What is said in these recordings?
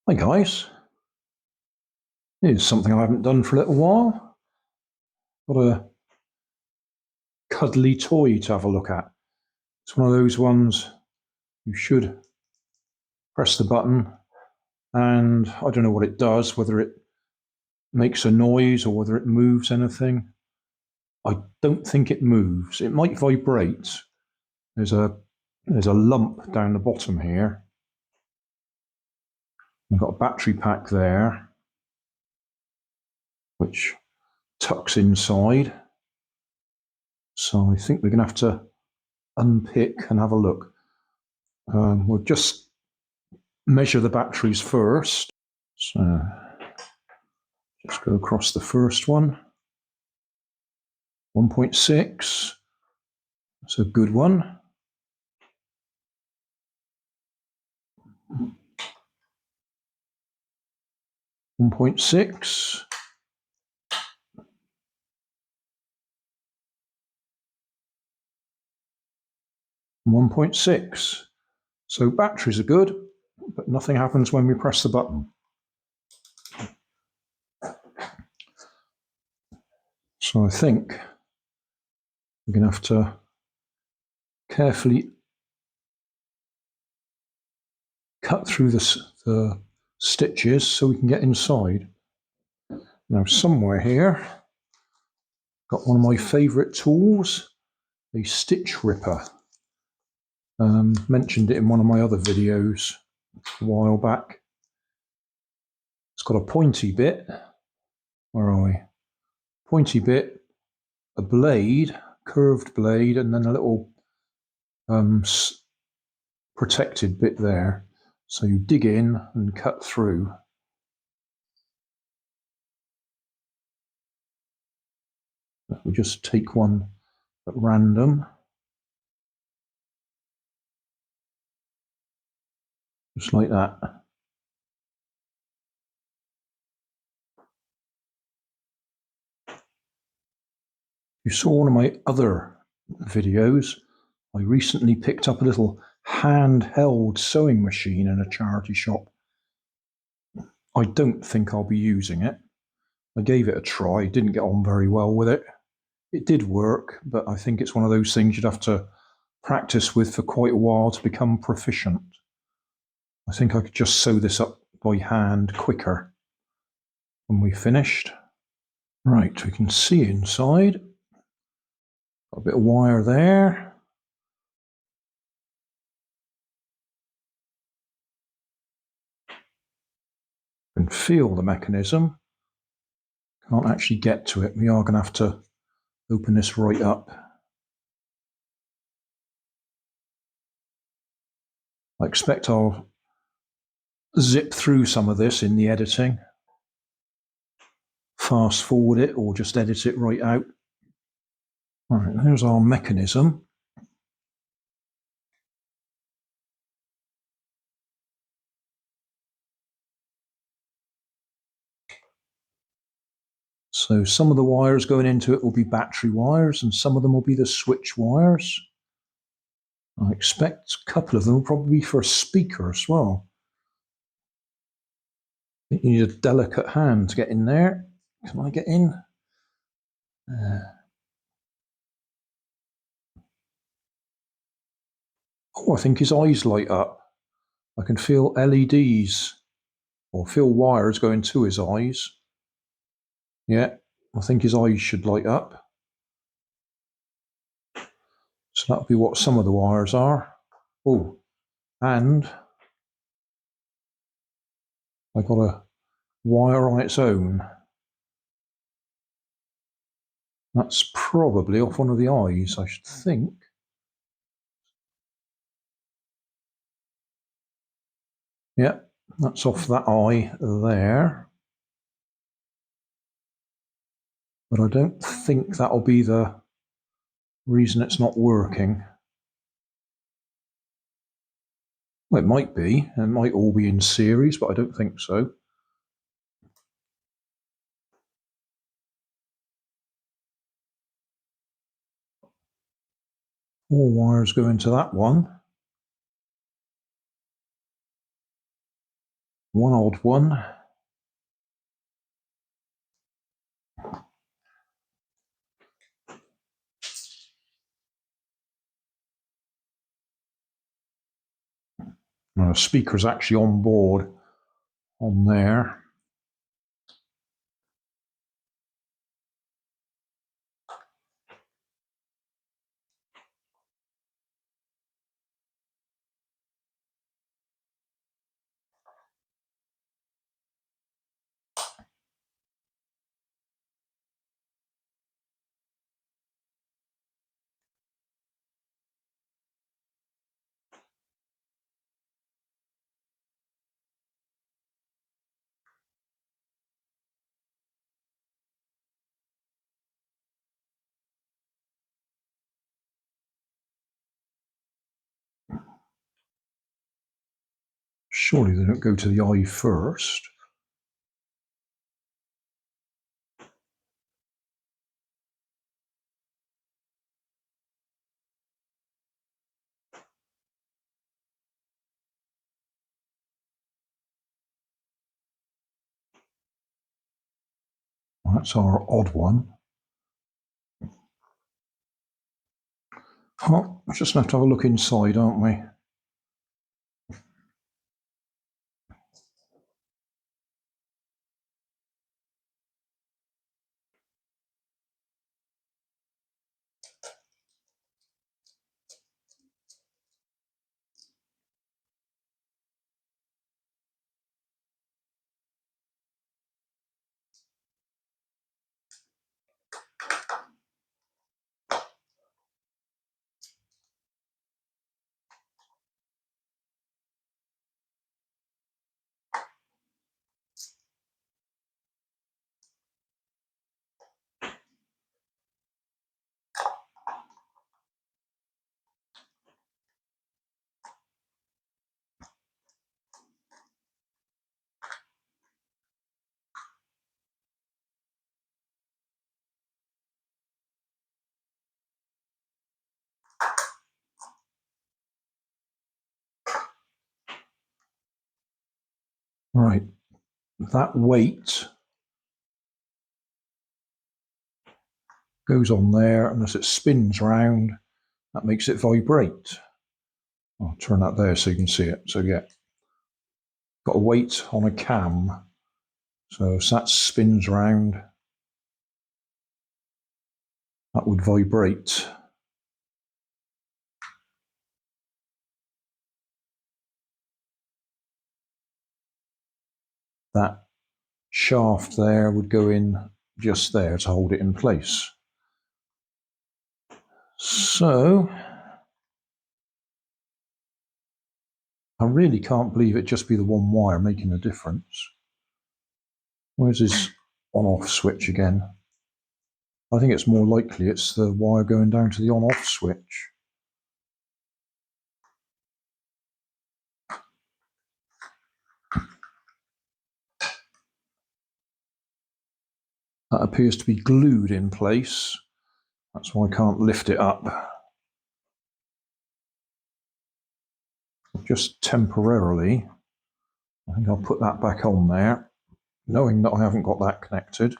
Hi guys, here's something I haven't done for a little while. Got a cuddly toy to have a look at. It's one of those ones you should press the button and I don't know what it does, whether it makes a noise or whether it moves anything. I don't think it moves. It might vibrate. There's a lump down the bottom here. I've got a battery pack there, which tucks inside. So I think we're going to have to unpick and have a look. We'll just measure the batteries first. So just go across the first one. 1.6. That's a good one. One 1.6. 1.6. So batteries are good, but nothing happens when we press the button. So I think we're going to have to carefully cut through the stitches so we can get inside. Now somewhere here, got one of my favourite tools, a stitch ripper. Mentioned it in one of my other videos a while back. It's got a pointy bit. Where are we? Pointy bit, a blade, curved blade, and then a little protected bit there. So you dig in and cut through. We just take one at random. Just like that. You saw one of my other videos. I recently picked up a little handheld sewing machine in a charity shop. I don't think I'll be using it. I gave it a try, didn't get on very well with it. It did work, but I think it's one of those things you'd have to practice with for quite a while to become proficient. I think I could just sew this up by hand quicker when we finished. Right, we can see inside. Got a bit of wire there. You can feel the mechanism. Can't actually get to it. We are going to have to open this right up. I expect I'll zip through some of this in the editing. Fast forward it or just edit it right out. All right, there's our mechanism. So some of the wires going into it will be battery wires and some of them will be the switch wires. I expect a couple of them will probably be for a speaker as well. I think you need a delicate hand to get in there. Can I get in? Oh, I think his eyes light up. I can feel LEDs or feel wires going to his eyes. Yeah, I think his eyes should light up. So that'll be what some of the wires are. Oh, and I got a wire on its own. That's probably off one of the eyes, I should think. Yeah, that's off that eye there. But I don't think that'll be the reason it's not working. Well, it might be. It might all be in series, but I don't think so. All wires go into that one. one odd one. Now the speaker's actually on board on there. Surely they don't go to the eye first. That's our odd one. Oh, we just have to have a look inside, aren't we? Right, that weight goes on there, and as it spins round, that makes it vibrate. I'll turn that there so you can see it. So yeah, got a weight on a cam. So as that spins round, that would vibrate. That shaft there would go in just there to hold it in place. So I really can't believe it just be the one wire making a difference. Where's his on-off switch again? I think it's more likely it's the wire going down to the on-off switch. That appears to be glued in place. That's why I can't lift it up. Just temporarily. I think I'll put that back on there, knowing that I haven't got that connected.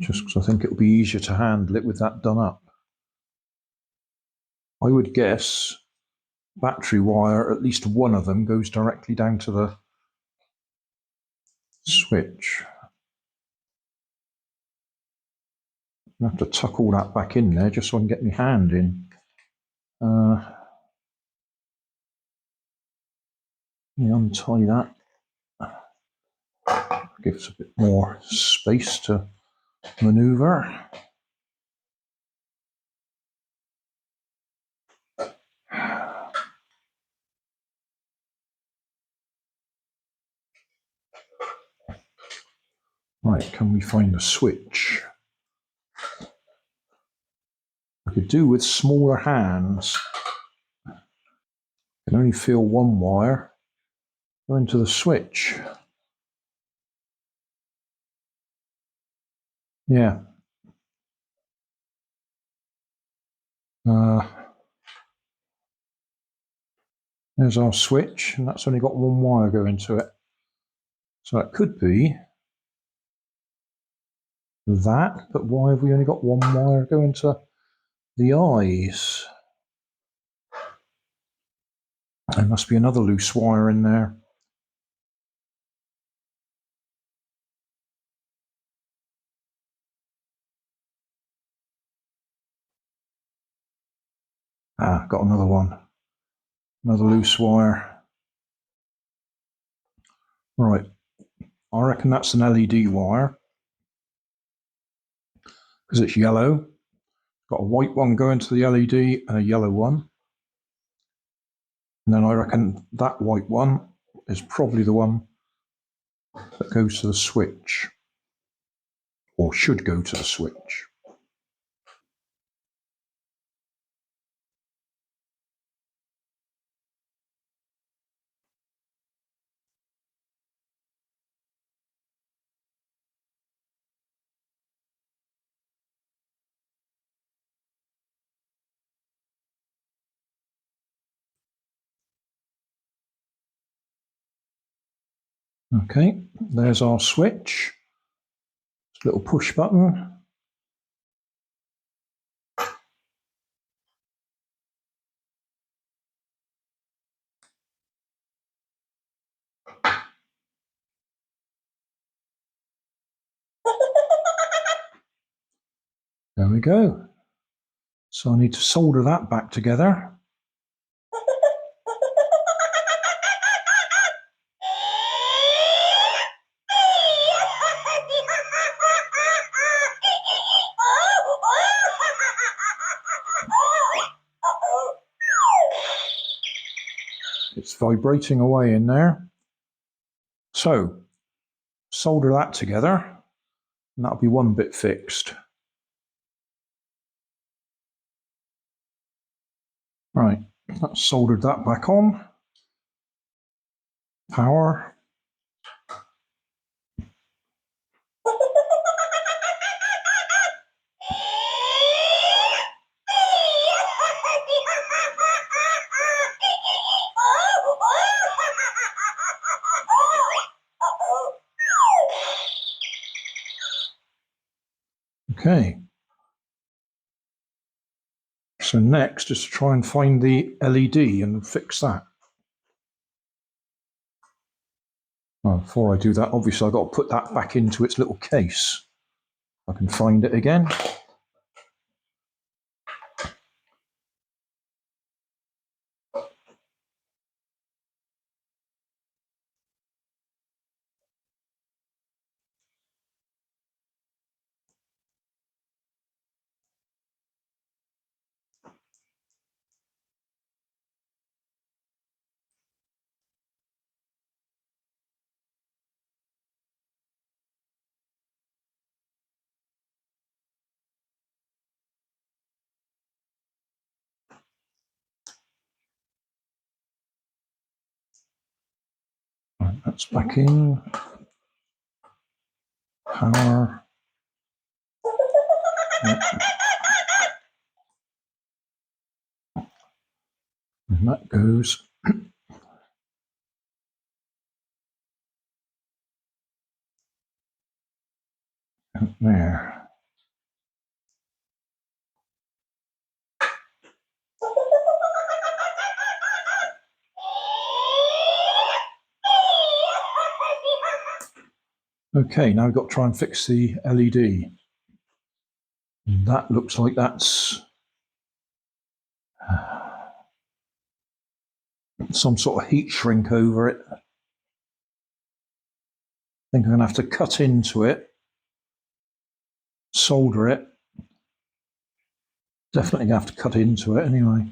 Just because I think it'll be easier to handle it with that done up. I would guess battery wire, at least one of them goes directly down to the switch. I have to tuck all that back in there just so I can get my hand in. Let me untie that. Gives a bit more space to maneuver. Right, can we find the switch? I could do with smaller hands. I can only feel one wire go into the switch. Yeah. There's our switch, and that's only got one wire going to it. So it could be that, but why have we only got one wire going to the eyes? There must be another loose wire in there. Ah, got another one. Another loose wire. Right, I reckon that's an LED wire because it's yellow. Got a white one going to the LED and a yellow one. And then I reckon that white one is probably the one that goes to the switch, or should go to the switch. Okay, there's our switch. It's a little push button. There we go. So I need to solder that back together. It's vibrating away in there. So solder that together, and that'll be one bit fixed. Right, that's soldered that back on. Power. Okay. So next is to try and find the LED and fix that. Well, before I do that, obviously I've got to put that back into its little case. I can find it again. Right, that's back in. Power. Yep. And that goes out there. Okay, now we've got to try and fix the LED. That looks like that's some sort of heat shrink over it. I think I'm going to have to cut into it, solder it. Definitely going to have to cut into it anyway.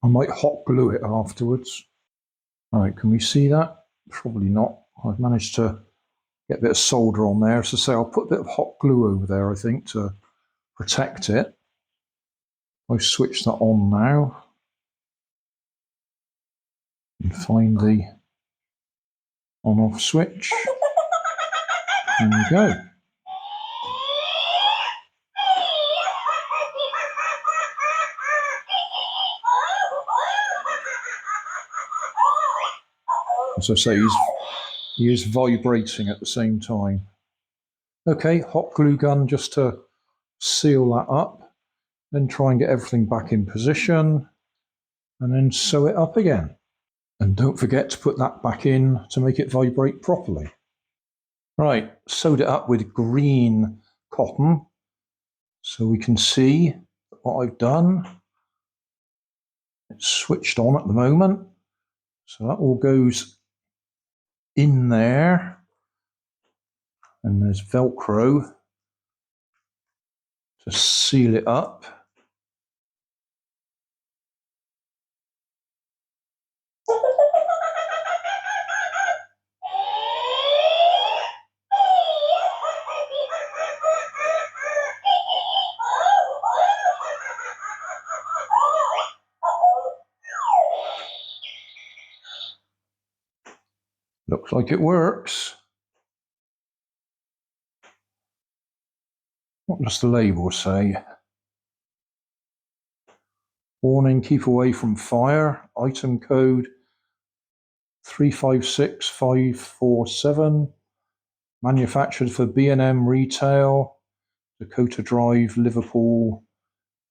I might hot glue it afterwards. All right, can we see that? Probably not. I've managed to get a bit of solder on there. So say I'll put a bit of hot glue over there, I think, to protect it. I'll switch that on now and find the on-off switch. There we go. As I say, he is vibrating at the same time. Okay, hot glue gun just to seal that up, then try and get everything back in position, and then sew it up again. And don't forget to put that back in to make it vibrate properly. Right, sewed it up with green cotton so we can see what I've done. It's switched on at the moment, so that all goes in there, and there's Velcro to seal it up. Looks like it works. What does the label say? Warning, keep away from fire. Item code 356547. Manufactured for B&M Retail, Dakota Drive, Liverpool,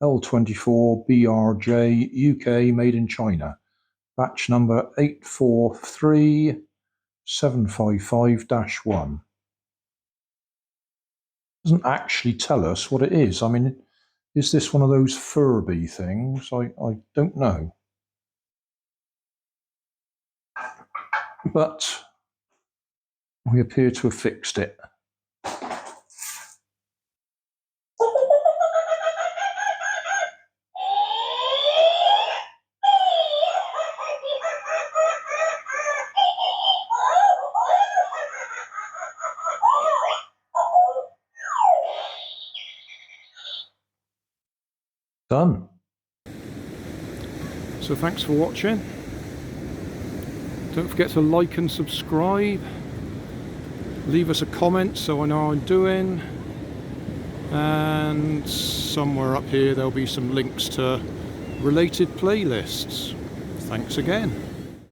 L24 BRJ, UK, made in China. Batch number 843755-1. Doesn't actually tell us what it is. I mean, is this one of those Furby things? I don't know. But we appear to have fixed it. Done. So thanks for watching. Don't forget to like and subscribe. Leave us a comment so I know how I'm doing. And somewhere up here there'll be some links to related playlists. Thanks again.